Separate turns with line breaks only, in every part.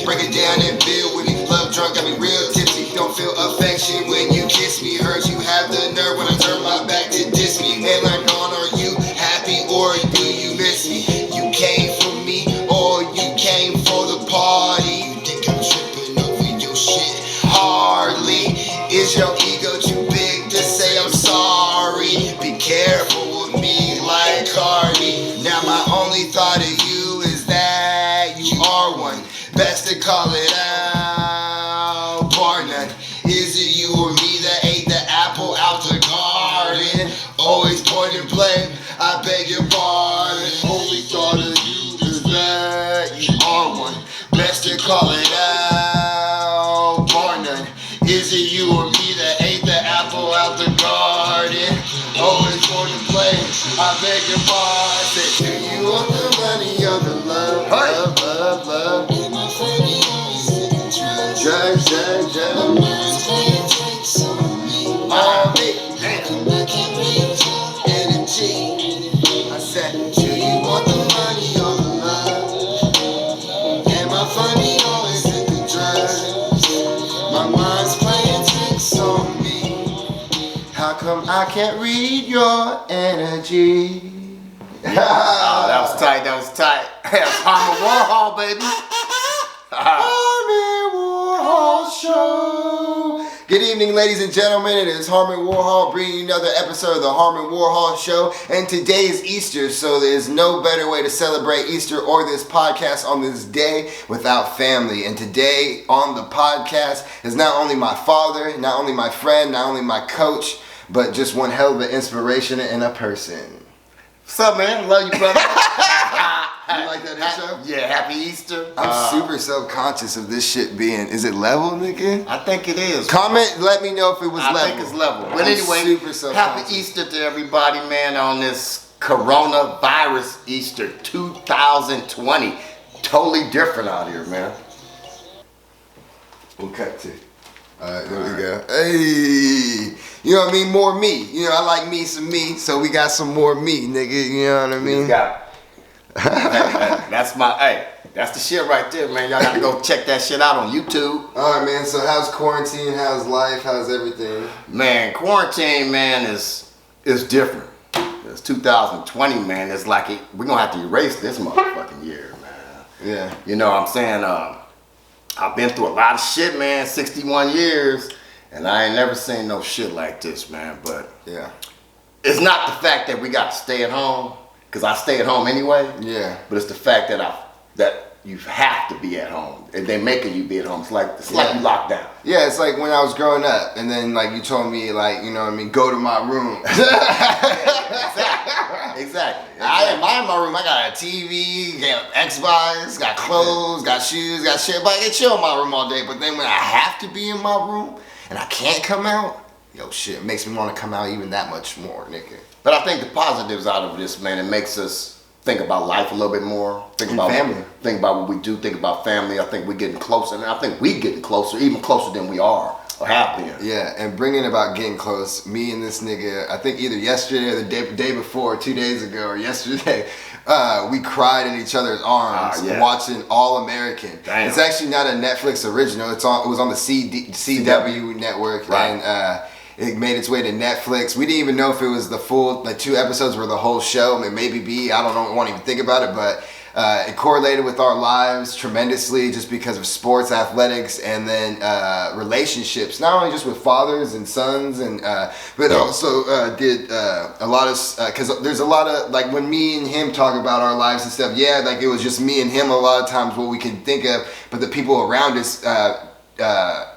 Break it down and build with me. Love drunk got me real tipsy. Don't feel affection when you kiss me. Heard you have the nerve when I turn my back to diss me. And like, are you happy or do you miss me? You came for me or you came for the party. You think I'm tripping over your shit? Hardly. Is your ego too big to say I'm sorry? Be careful with me like Cardi. Now my only thought of you is that you are one. Best to call it out, bar none. Is it you or me that ate the apple out the garden? Always point and blame, I beg your pardon. Only thought of you is that you are one. Best to call it out, bar none. Is it you or me that ate the apple out the garden? Always point and blame, I beg your pardon. Said, do you want the money or the love, love, love, love? Drugs, drugs, drugs. All me, energy. I said, do you want the money or the love? Am I funny or is it the drugs? My mind's playing tricks on me. How come I can't read your energy?
Oh, that was tight, that was tight. That's HARMON WARHOL, baby.
HARMON WARHOL Show. Good evening, ladies and gentlemen. It is HARMON WARHOL bringing you another episode of the HARMON WARHOL Show. And today is Easter, so there's no better way to celebrate Easter or this podcast on this day without family. And today on the podcast is not only my father, not only my friend, not only my coach, but just one hell of an inspiration and a person.
What's up, man? Love you, brother.
You like that intro?
Yeah, happy Easter.
I'm super self-conscious of this shit being, is it level, nigga?
I think it is.
Comment, let me know if it was level.
I think it's level. But
I'm
anyway,
super self-conscious.
happy Easter to everybody, man, on this coronavirus Easter 2020. Totally different out here, man.
We'll cut to. Alright, there we go. Hey, you know what I mean? More me. You know, I like me some me, so we got some more me, nigga. You know what I mean?
That's my, hey, that's the shit right there, man. Y'all gotta go check that shit out on YouTube.
Alright, man, so how's quarantine? How's life? How's everything?
Man, quarantine, man, is different. It's 2020, man. It's like we're gonna have to erase this motherfucking year, man.
Yeah.
You know what I'm saying? I've been through a lot of shit, man, 61 years, and I ain't never seen no shit like this, man. But
yeah,
it's not the fact that we got to stay at home, because I stay at home anyway.
Yeah.
But it's the fact that you have to be at home. They making you be at home. It's like you locked down.
Yeah, it's like when I was growing up, and then like you told me, like, you know what I mean, go to my room.
Exactly.
I am in my room. I got a TV, got Xbox, got clothes, got shoes, got shit. But I can chill in my room all day. But then when I have to be in my room and I can't come out, yo, shit, it makes me want to come out even that much more, nigga.
But I think the positives out of this, man, it makes us think about life a little bit more. Think about
family.
Think about what we do. Think about family. I think we're getting closer, and I think we're getting closer, even closer than we are or have been.
Yeah, and bringing about getting close, me and this nigga, I think either yesterday or the day before, 2 days ago or yesterday, we cried in each other's arms watching All American.
Damn.
It's actually not a Netflix original. It was on the CW network,
right.
And it made its way to Netflix. We didn't even know if it was the full, like 2 episodes were the whole show. It maybe be, I don't know, won't even think about it, but it correlated with our lives tremendously just because of sports, athletics, and then relationships. Not only just with fathers and sons, and but also did a lot of, because there's a lot of, like when me and him talk about our lives and stuff, yeah, like it was just me and him a lot of times what we can think of, but the people around us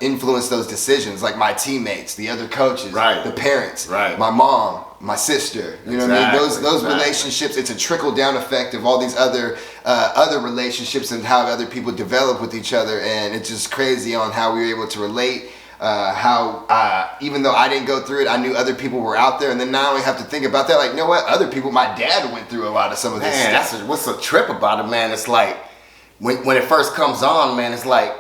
influence those decisions, like my teammates, the other coaches,
right.
the parents,
right.
my mom, my sister, you know what I mean? Those relationships, it's a trickle down effect of all these other relationships and how other people develop with each other, and it's just crazy on how we were able to relate. How even though I didn't go through it, I knew other people were out there, and then not only have to think about that, like, you know what, other people, my dad went through a lot of some of this stuff.
Man, what's a trip about it, man? It's like when it first comes on, man, it's like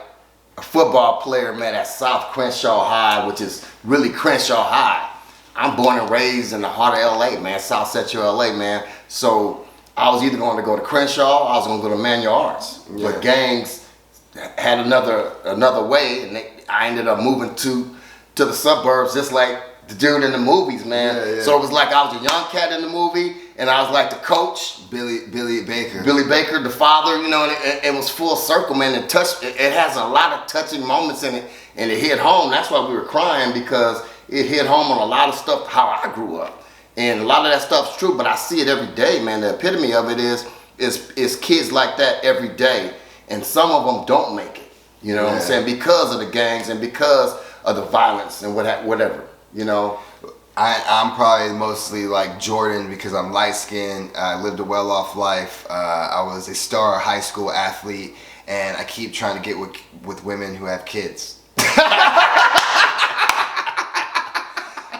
a football player, man, at South Crenshaw High, which is really Crenshaw High. I'm born and raised in the heart of LA, man, South Central LA, man. So I was either going to go to Crenshaw or I was going to go to Manual Arts.
Yeah.
But gangs had another way, and I ended up moving to the suburbs, just like the dude in the movies, man.
Yeah.
So it was like I was a young cat in the movie, and I was like the coach,
Billy Baker.
Billy Baker, the father, you know, and it was full circle, man. It has a lot of touching moments in it, and it hit home. That's why we were crying, because it hit home on a lot of stuff how I grew up, and a lot of that stuff's true. But I see it every day, man. The epitome of it is kids like that every day, and some of them don't make it. You know what I'm saying? Because of the gangs and because of the violence and whatever. You know,
I'm probably mostly like Jordan because I'm light skinned. I lived a well-off life. I was a star high school athlete, and I keep trying to get with women who have kids.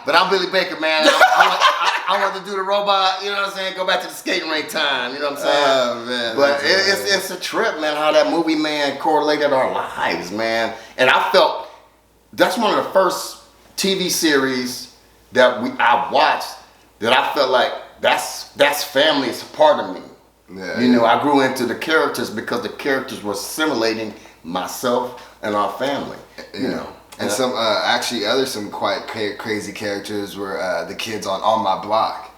But I'm Billy Baker, man. I want to do the robot, you know what I'm saying? Go back to the skating rink time, you know what I'm saying?
Oh, man.
But it's a trip, man, how that movie, man, correlated our lives, man. And I felt, that's one of the first TV series that I watched that I felt like that's family, it's a part of me.
Yeah,
you know, I grew into the characters because the characters were assimilating myself and our family, you know.
And some some quite crazy characters were the kids on My Block,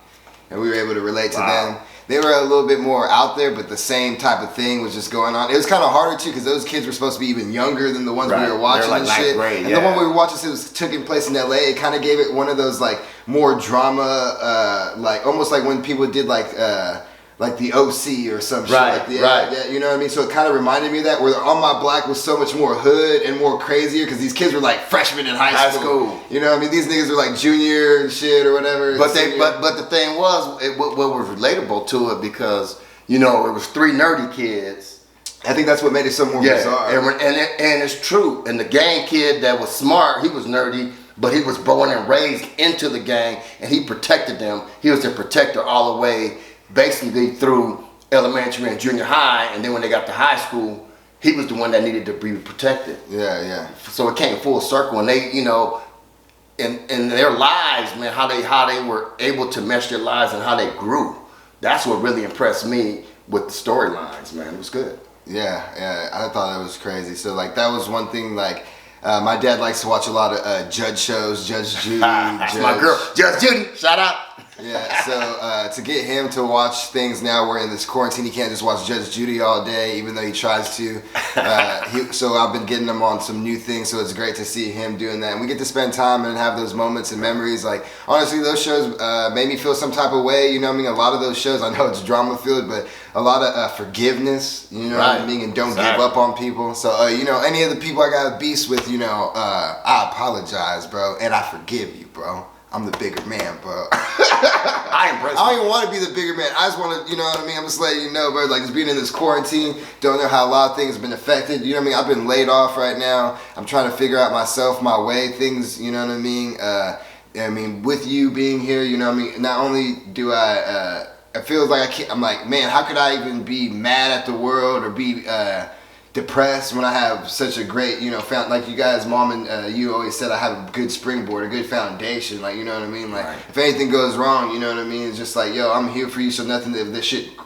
and we were able to relate to them. They were a little bit more out there, but the same type of thing was just going on. It was kind of harder too because those kids were supposed to be even younger than the ones we were watching
like
and shit.
Grade,
and the one we were watching, it was taking place in LA. It kind of gave it one of those like more drama, like almost like when people did like the OC or some shit like that. Yeah, you know what I mean? So it kind of reminded me of that, where On My Block was so much more hood and more crazier because these kids were like freshmen in high school. You know what I mean? These niggas were like junior and shit or whatever.
But the thing was, what was relatable to it because, you know, it was three nerdy kids.
I think that's what made it so more bizarre.
And it's true. And the gang kid that was smart, he was nerdy, but he was born and raised into the gang, and he protected them. He was the protector all the way, basically through elementary and junior high, and then when they got to high school, he was the one that needed to be protected.
Yeah.
So it came full circle, and they, you know, in their lives, man, how they were able to mesh their lives and how they grew. That's what really impressed me with the storylines, man. It was good.
Yeah, I thought that was crazy. So like that was one thing. Like my dad likes to watch a lot of judge shows, Judge Judy.
That's my girl, Judge Judy. Shout out.
Yeah, so to get him to watch things now, we're in this quarantine, he can't just watch Judge Judy all day, even though he tries to. So I've been getting him on some new things, so it's great to see him doing that. And we get to spend time and have those moments and memories. Like, honestly, those shows made me feel some type of way, you know what I mean? A lot of those shows, I know it's drama-filled, but a lot of forgiveness, you know what I mean? And don't give up on people. So, you know, any of the people I got beefs with, you know, I apologize, bro, and I forgive you, bro. I'm the bigger man, bro.
I
don't even want to be the bigger man. I just want to, you know what I mean? I'm just letting you know, bro. Like, just being in this quarantine, don't know how a lot of things have been affected. You know what I mean? I've been laid off right now. I'm trying to figure out myself, my way, things, you know what I mean? With you being here, you know what I mean? Not only do it feels like I'm like, man, how could I even be mad at the world or be depressed when I have such a great, you know, like you guys, mom and you always said, I have a good springboard, a good foundation, like, you know what I mean? Like, if anything goes wrong, you know what I mean? It's just like, yo, I'm here for you, so nothing, if this shit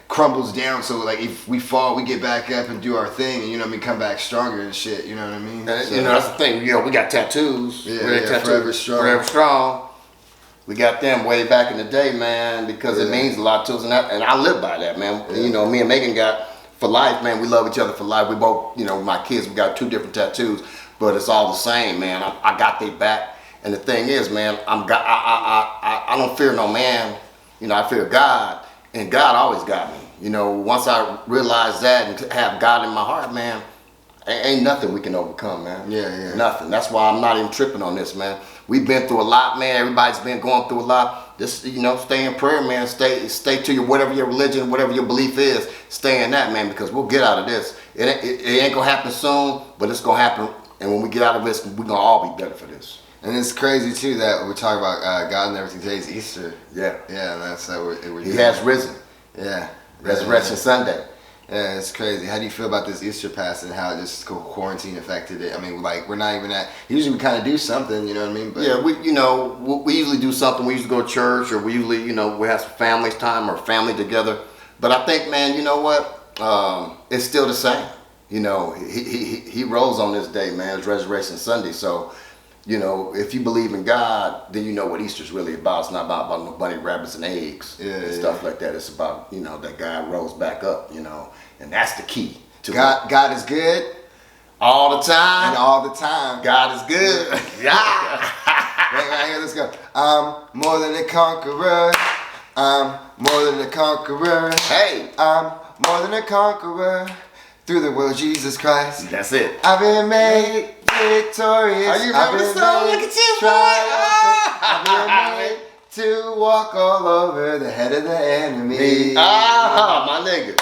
crumbles down, so like, if we fall, we get back up and do our thing, and you know what I mean, come back stronger and shit, you know what I mean?
So, you know, that's the thing, you know, we got tattoos.
Yeah, Forever Strong.
Forever Strong. We got them way back in the day, man, because it means a lot to us, and I live by that, man. You know, me and Megan got for life, man. We love each other for life. We both, you know, my kids, we got 2 different tattoos, but it's all the same, man. I got their back, and the thing is, man, I don't fear no man. You know, I fear God, and God always got me. You know, once I realized that and have God in my heart, man, ain't nothing we can overcome, man.
Yeah.
Nothing. That's why I'm not even tripping on this, man. We've been through a lot, man. Everybody's been going through a lot. Just, you know, stay in prayer, man. Stay to your whatever your religion, whatever your belief is. Stay in that, man, because we'll get out of this. It ain't gonna happen soon, but it's gonna happen. And when we get out of this, we're gonna all be better for this.
And it's crazy too that we're talking about God and everything. Today's Easter.
Yeah.
And that's how we're
He has risen.
Yeah.
Resurrection Sunday.
Yeah, it's crazy. How do you feel about this Easter pass and how just quarantine affected it? I mean, like, we're not even usually we kind of do something, you know what I mean? But
yeah, we usually do something. We usually go to church, or we usually, you know, we have some families time or family together. But I think, man, you know what? It's still the same. You know, he rose on this day, man. It's Resurrection Sunday. So, you know, if you believe in God, then you know what Easter's really about. It's not about no bunny rabbits and eggs and stuff like that. It's about, you know, that God rose back up, you know, and that's the key to
God is good
all the time.
and all the time.
God is good. Yeah.
Right here, let's go. I'm more than a conqueror. I'm more than a conqueror.
Hey.
I'm more than a conqueror through the will of Jesus Christ.
That's it.
I've been made victorious.
Are you remember the song? Look at you,
I've been made to walk all over the head of the enemy.
My nigga.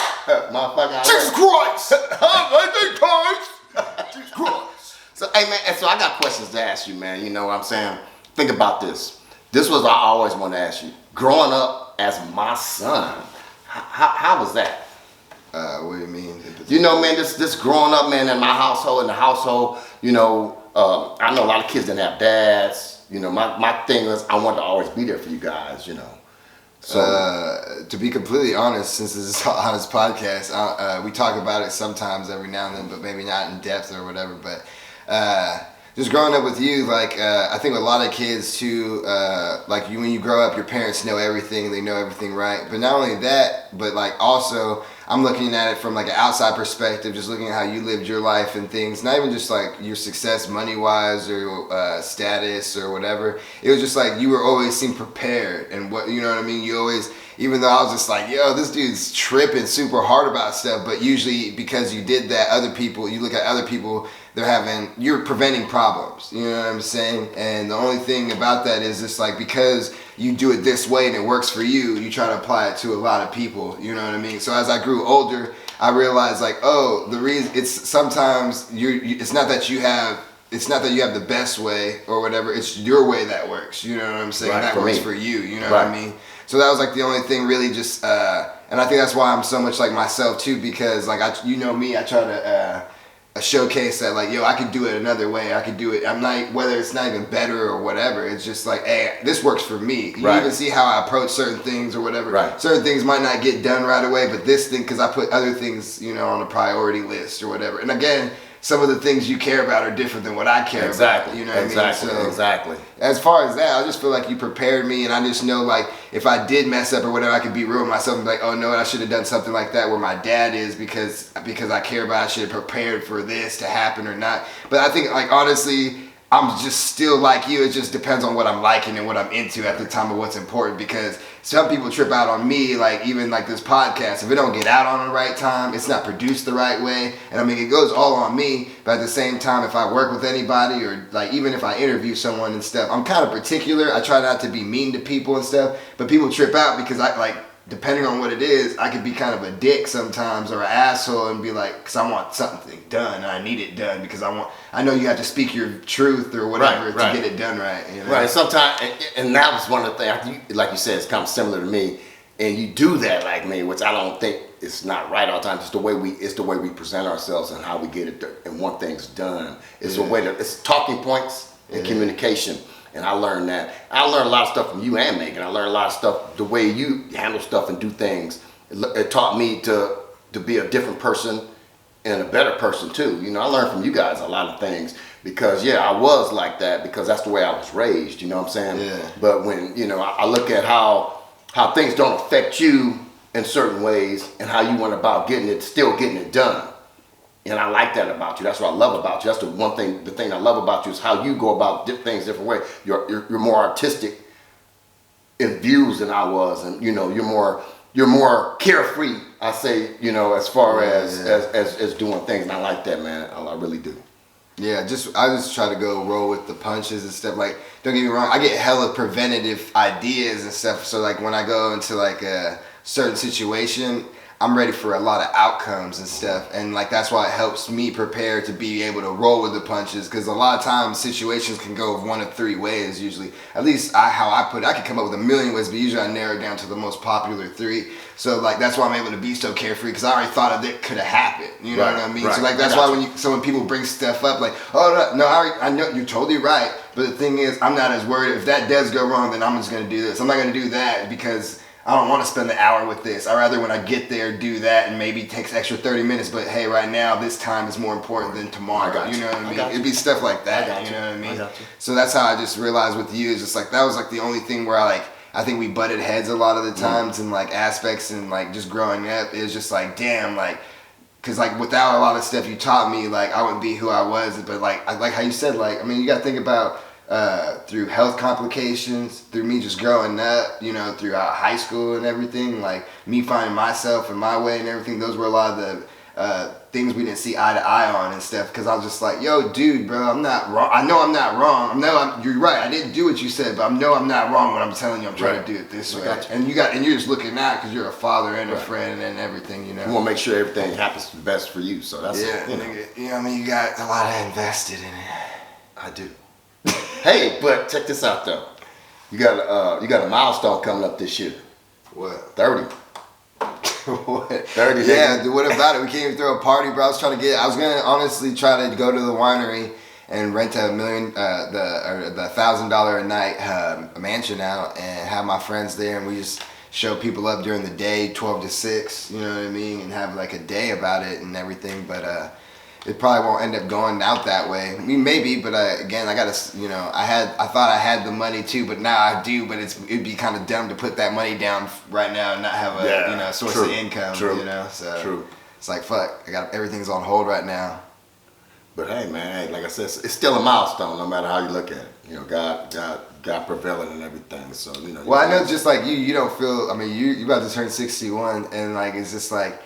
Motherfucker.
Jesus Christ!
Jesus Christ. So, hey, man, and so I got questions to ask you, man. You know what I'm saying? Think about this. This was I always want to ask you. Growing up as my son, how was that?
What do you mean?
You know, man, this growing up, man, in my household, in the household, you know, I know a lot of kids didn't have dads. You know, my thing was I wanted to always be there for you guys, you know. So
to be completely honest, since this is on this podcast, we talk about it sometimes every now and then, but maybe not in depth or whatever. But just growing up with you, like I think with a lot of kids too, like when you grow up, your parents know everything, they know everything right. But not only that, but like also I'm looking at it from like an outside perspective, just looking at how you lived your life and things, not even just like your success money-wise or status or whatever. It was just like you were always seemed prepared and what, you know what I mean? You always, even though I was just like, yo, this dude's tripping super hard about stuff, but usually because you did that, other people, you look at other people, you're preventing problems, you know what I'm saying? And the only thing about that is it's like because you do it this way and it works for you, you try to apply it to a lot of people, you know what I mean? So as I grew older, I realized like, oh, the reason it's sometimes it's not that you have the best way or whatever, it's your way that works, you know what I'm saying?
Right,
that
for
works
me.
for you, you know what I mean? So that was like the only thing really just, and I think that's why I'm so much like myself too, because like you know me, I try to showcase that like, yo, I could do it another way. I could do it. I'm not, whether it's not even better or whatever. It's just like, hey, this works for me. You even see how I approach certain things or whatever.
Right.
Certain things might not get done right away, but this thing, because I put other things, you know, on a priority list or whatever. And again, some of the things you care about are different than what I care about. You know what I mean? So,
exactly.
As far as that, I just feel like you prepared me, and I just know like if I did mess up or whatever, I could be real with myself and be like, oh no, I should have done something like that where my dad is because I care about it. I should have prepared for this to happen or not. But I think like honestly, I'm just still like you. It just depends on what I'm liking and what I'm into at the time of what's important, because some people trip out on me, like even like this podcast. If it don't get out on the right time, it's not produced the right way. And I mean, it goes all on me. But at the same time, if I work with anybody or like even if I interview someone and stuff, I'm kind of particular. I try not to be mean to people and stuff. But people trip out because I like, depending on what it is, I could be kind of a dick sometimes or an asshole and be like, because I want something done and I need it done because I know you have to speak your truth or whatever to get it done right. You know?
Right. Sometimes, and that was one of the things, like you said, it's kind of similar to me. And you do that like me, which I don't think it's not right all the time. It's the way we present ourselves and how we get it done and want things done. It's a way it's talking points and communication. And I learned that. I learned a lot of stuff from you and Megan. I learned a lot of stuff, the way you handle stuff and do things. It taught me to be a different person and a better person too. You know, I learned from you guys a lot of things because I was like that because that's the way I was raised, you know what I'm saying?
Yeah.
But when, you know, I look at how things don't affect you in certain ways and how you went about still getting it done. And I like that about you. That's what I love about you. That's the one thing. The thing I love about you is how you go about things different way. You're more artistic in views than I was, and you know you're more carefree. I say, you know, as far as doing things, and I like that, man. I really do.
Yeah, I just try to go roll with the punches and stuff. Like, don't get me wrong, I get hella preventative ideas and stuff. So like when I go into like a certain situation, I'm ready for a lot of outcomes and stuff, and like that's why it helps me prepare to be able to roll with the punches, because a lot of times situations can go one of three ways usually. At least how I put it, I could come up with a million ways, but usually I narrow it down to the most popular three. So like that's why I'm able to be so carefree, because I already thought of it could have happened. You know what I mean? So like that's why when people bring stuff up, like, oh no, I know you're totally right, but the thing is, I'm not as worried if that does go wrong. Then I'm just gonna do this. I'm not gonna do that because I don't want to spend the hour with this. I'd rather when I get there do that and maybe it takes extra 30 minutes, but hey, right now this time is more important than tomorrow.
I got
you know what I mean?
got
It'd be stuff like that.
I got
You know what I mean?
I got you.
So that's how I just realized with you is just like that was like the only thing where I think we butted heads a lot of the times and like aspects and like just growing up. It was just like damn like. Cause like without a lot of stuff you taught me, like I wouldn't be who I was. But like I like how you said, like I mean you got to think about through health complications, through me just growing up, you know, throughout high school and everything, like me finding myself and my way and everything. Those were a lot of the things we didn't see eye to eye on and stuff. Cause I was just like, yo, dude, bro, I'm not wrong. I know I'm not wrong. You're right. I didn't do what you said, but I know I'm not wrong when I'm telling you I'm trying to do it this way. And you're just looking out because you're a father and a friend and everything, you know.
You want to make sure everything happens the best for you. So that's
yeah,
you know.
nigga, you know what I mean? You got a lot of invested in it.
I do. Hey, but check this out though. You got a milestone coming up this year.
What?
30.
What?
30 days.
Yeah, dude, what about it? We can't even throw a party, bro. I was gonna honestly try to go to the winery and rent the $1,000 a night a mansion out and have my friends there and we just show people up during the day, 12 to 6, you know what I mean, and have like a day about it and everything, but it probably won't end up going out that way. I mean, maybe, but again, I gotta, you know, I thought I had the money too, but now I do. But it'd be kind of dumb to put that money down right now and not have a source of income. You know, so it's like fuck. Everything's on hold right now.
But hey, man, like I said, it's still a milestone, no matter how you look at it. You know, God prevailing and everything. So you know.
Well, I know, just like you don't feel. I mean, you about to turn 61, and like it's just like.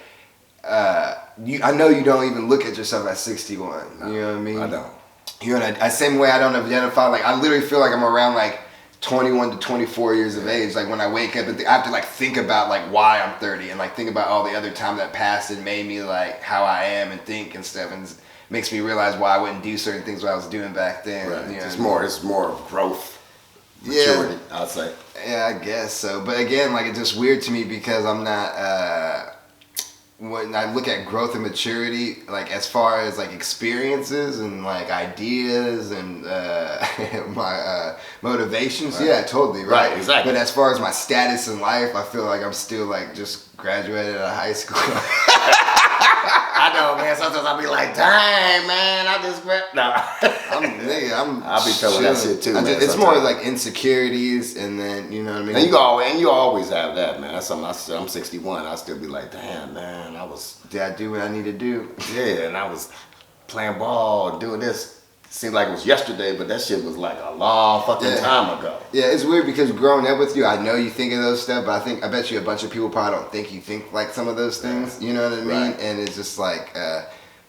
I know you don't even look at yourself as 61. No, you know what I mean?
I don't.
You know, the same way I don't identify. Like I literally feel like I'm around like 21 to 24 years of age. Like when I wake up, I have to like think about like why I'm 30 and like think about all the other time that passed and made me like how I am and think and stuff, and makes me realize why I wouldn't do certain things what I was doing back then.
Right.
You know
It's more growth, maturity.
Yeah.
I'd say.
Yeah, I guess so. But again, like it's just weird to me because I'm not. When I look at growth and maturity, like as far as like experiences and like ideas and my motivations, yeah, totally, right?
Exactly.
But as far as my status in life, I feel like I'm still like just graduated out of high school.
I know, man. Sometimes I'll be like, dang, man, I just
I'll
be feeling that shit too, man.
It's more like insecurities, and then you know what I mean.
And you always have that, man. That's something. I'm 61. I still be like, damn, man.
Did I do what I need to do?
Yeah, and I was playing ball and doing this. Seemed like it was yesterday, but that shit was like a long fucking time ago.
Yeah, it's weird because growing up with you, I know you think of those stuff, but I bet you a bunch of people probably don't think you think like some of those things. You know what I mean?
Right.
And it's just like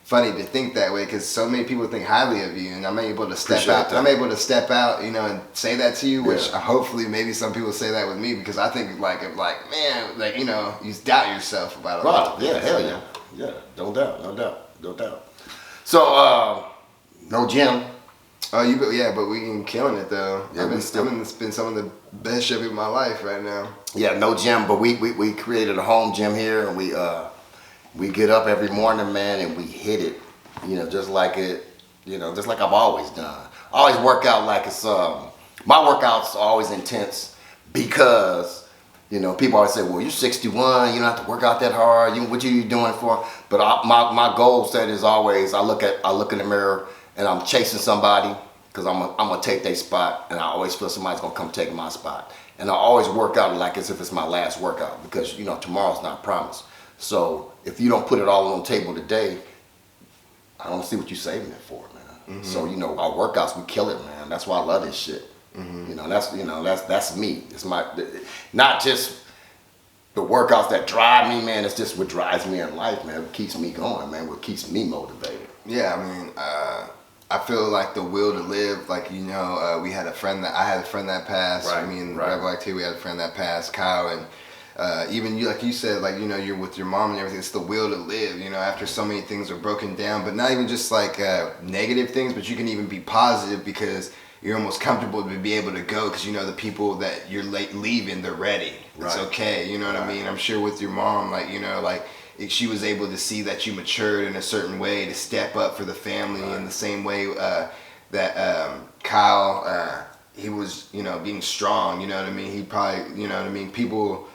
funny to think that way because so many people think highly of you, and I'm able to step out. I'm able to step out, you know, and say that to you, which hopefully maybe some people say that with me because I think man, like you know, you doubt yourself about a lot.
Yeah, hell yeah, yeah, no doubt. So no gym.
Oh, but we been killing it though.
Yeah,
it's been some of the best shit of my life right now.
Yeah, no gym, but we created a home gym here, and we get up every morning, man, and we hit it. You know, just like I've always done. I always work out like it's my workouts are always intense because. You know, people always say, well, you're 61, you don't have to work out that hard, what are you doing for? But my goal set is always, I look in the mirror and I'm chasing somebody because I'm gonna take their spot, and I always feel somebody's gonna come take my spot. And I always work out like as if it's my last workout because, you know, tomorrow's not promised. So if you don't put it all on the table today, I don't see what you're saving it for, man. Mm-hmm. So, you know, our workouts, we kill it, man. That's why I love this shit. Mm-hmm. That's me. It's not just the workouts that drive me, man. It's just what drives me in life, man. What keeps me going, man. What keeps me motivated.
Yeah, I mean, I feel like the will to live. Like I had a friend that passed.
Right,
I mean, Rebel Activity, we had a friend that passed, Kyle, and even you, like you said, like you know, you're with your mom and everything. It's the will to live. You know, after so many things are broken down, but not even just like negative things, but you can even be positive because. You're almost comfortable to be able to go because you know the people that you're leaving, they're ready. It's okay, you know what I mean? I'm sure with your mom, like, you know, like she was able to see that you matured in a certain way to step up for the family in the same way that Kyle, he was, you know, being strong, you know what I mean? He probably, you know what I mean? People,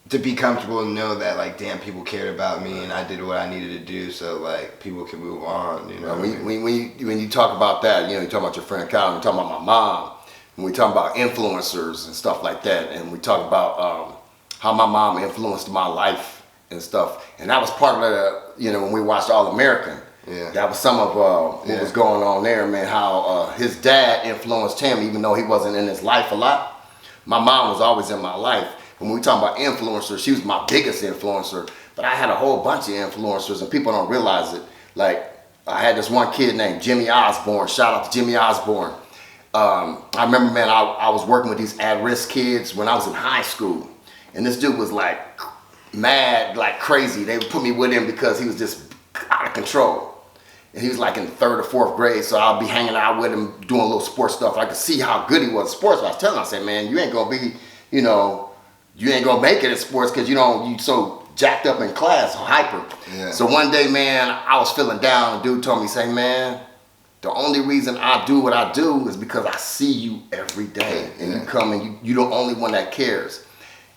to be comfortable and know that like damn people cared about me and I did what I needed to do so like people can move on, you know.
When you talk about that, you know, you talk about your friend Kyle, you talk about my mom, when we talk about influencers and stuff like that, and we talk about how my mom influenced my life and stuff, and that was part of the, you know, when we watched All American.
Yeah.
That was some of what was going on there, man. How his dad influenced him, even though he wasn't in his life a lot. My mom was always in my life. When we talk about influencers, she was my biggest influencer. But I had a whole bunch of influencers, and people don't realize it. Like, I had this one kid named Jimmy Osborne. Shout out to Jimmy Osborne. I remember, man, I was working with these at-risk kids when I was in high school. And this dude was like mad, like crazy. They would put me with him because he was just out of control. And he was like in 3rd or 4th grade, so I'll be hanging out with him, doing a little sports stuff. I could see how good he was at sports. I was telling him, I said, man, you ain't gonna be, you know, you ain't gonna make it in sports because you so jacked up in class, hyper.
Yeah.
So one day, man, I was feeling down. A dude told me, say, man, the only reason I do what I do is because I see you every day, and you come and you're the only one that cares.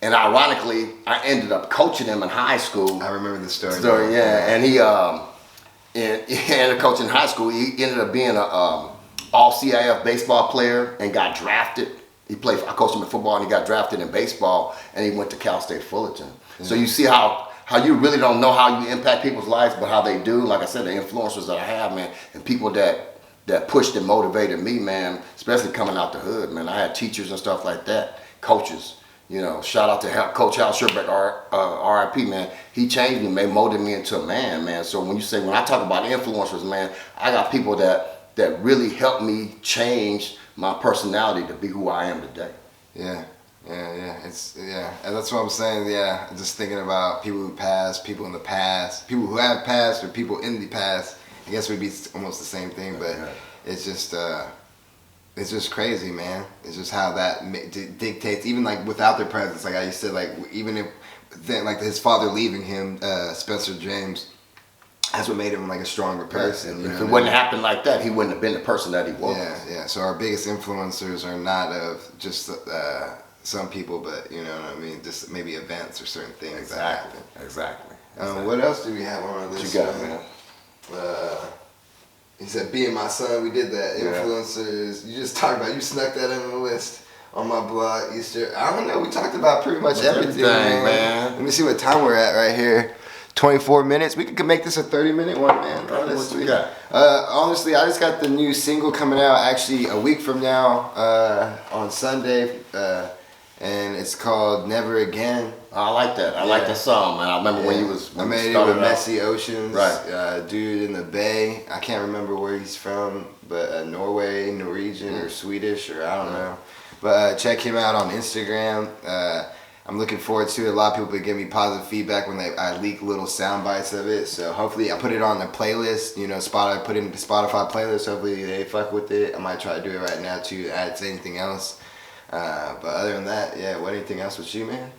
And ironically, I ended up coaching him in high school.
I remember the story.
And he ended up coaching in high school. He ended up being a all CIF baseball player and got drafted. I coached him in football and he got drafted in baseball, and he went to Cal State Fullerton. Yeah. So you see how you really don't know how you impact people's lives, but how they do. Like I said, the influencers that I have, man, and people that pushed and motivated me, man, especially coming out the hood, man. I had teachers and stuff like that, coaches. You know, shout out to Coach Hal Sherbeck, RIP, man. He changed me, molded me into a man. So when I talk about influencers, man, I got people that really helped me change my personality to be who I am today.
Yeah. And that's what I'm saying. Yeah, just thinking about people who passed, people in the past, people who have passed, or people in the past. I guess it would be almost the same thing, but it's just crazy, man. It's just how that dictates, even like without their presence. Like I said, like even if then, like his father leaving him, Spencer James, that's what made him like a stronger person.
If it wouldn't happen like that, he wouldn't have been the person that he was.
Yeah. So our biggest influencers are not of just some people, but you know what I mean, just maybe events or certain things that happen.
Exactly.
What else do we have on this?
What you got, man?
He said, being my son, we did that. Influencers, you just talked about, you snuck that in the list on my blog, Easter. I don't know, we talked about pretty much everything, man. Let me see what time we're at right here. 24 minutes. We could make this a 30-minute one, man.
What you got?
Honestly, I just got the new single coming out actually a week from now on Sunday, and it's called Never Again.
I like that. I like that song, man. I remember when you was.
I made it with Messy Oceans, right? Dude in the Bay. I can't remember where he's from, but Norway, Norwegian, or Swedish, or I don't know. But check him out on Instagram. I'm looking forward to it. A lot of people have been giving me positive feedback when I leak little sound bites of it. So hopefully I put it on the playlist. You know, I put it in the Spotify playlist. Hopefully they fuck with it. I might try to do it right now too, add to anything else. But other than that, anything else with you, man?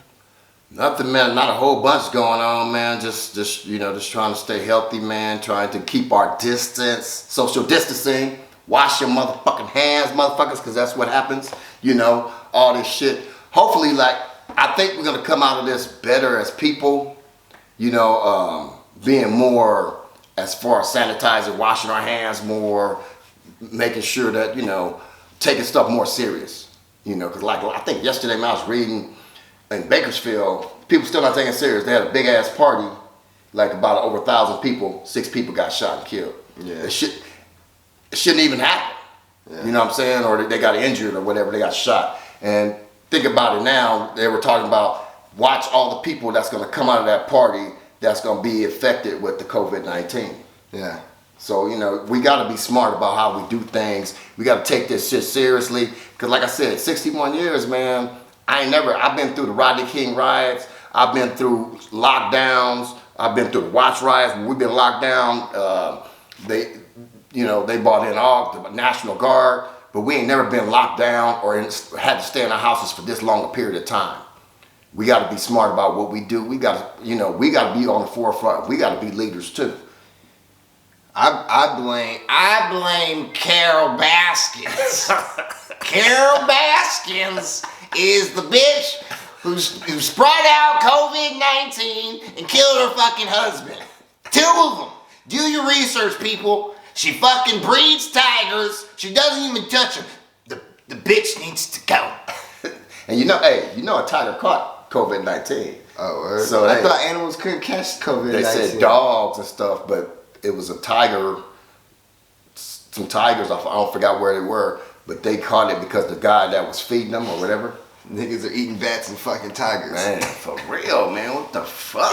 Nothing, man. Not a whole bunch going on, man. Just trying to stay healthy, man. Trying to keep our distance, social distancing. Wash your motherfucking hands, motherfuckers, because that's what happens. You know, all this shit. Hopefully, I think we're gonna come out of this better as people. You know, being more as far as sanitizing, washing our hands more, making sure that taking stuff more serious. You know, because I think yesterday when I was reading in Bakersfield, people still not taking it serious. They had a big ass party, like about over 1,000 people. 6 people got shot and killed. Yeah, it shouldn't even happen. Yeah. You know what I'm saying? Or they got injured or whatever. They got shot. And think about it now. They were talking about watch all the people that's going to come out of that party that's going to be affected with the COVID-19. Yeah. So, we got to be smart about how we do things. We got to take this shit seriously. Because like I said, 61 years, man, I've been through the Rodney King riots. I've been through lockdowns. I've been through the watch riots. When we've been locked down, they brought in all the National Guard. But we ain't never been locked down or had to stay in our houses for this long a period of time. We got to be smart about what we do. We got to, we got to be on the forefront. We got to be leaders too.
I blame Carol Baskins. Carol Baskins is the bitch
who spread out COVID-19 and killed her fucking husband. 2 of them. Do your research, people. She fucking breeds tigers. She doesn't even touch them. The bitch needs to go. And a tiger caught COVID-19.
Oh, word.
So
I thought animals couldn't catch COVID-19.
They said dogs and stuff, but it was a tiger. Some tigers, I don't forgot where they were, but they caught it because the guy that was feeding them or whatever.
Niggas are eating bats and fucking tigers.
Man, for real, man. What the fuck?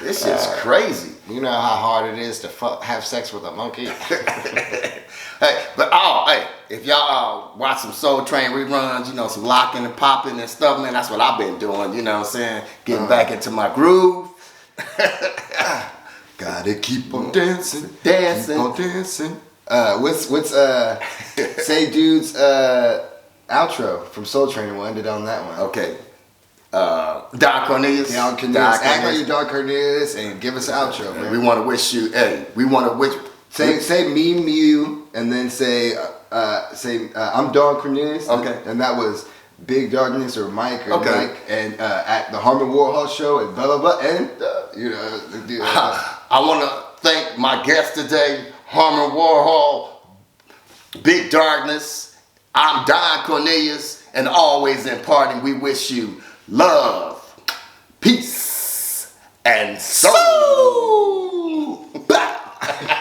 This shit's crazy.
You know how hard it is to have sex with a monkey?
Hey, if y'all watch some Soul Train reruns, some locking and popping and stuff, man, that's what I've been doing, you know what I'm saying? Getting back into my groove.
Gotta keep on dancing.
Dancing.
Keep on dancing. What's Say Dude's outro from Soul Train? We'll end it on that one.
Okay. Don Cornelius.
Act like you're Don Cornelius and give us an outro, man.
We want to wish you,
Say me, you, and then say I'm Don Cornelius.
Okay.
And that was Big Darkness or Mike or Mike and at the Harmon Warhol Show and blah blah blah and
I want to thank my guest today, Harmon Warhol, Big Darkness. I'm Don Cornelius, and always imparting, we wish you love, peace, and soul. Bye.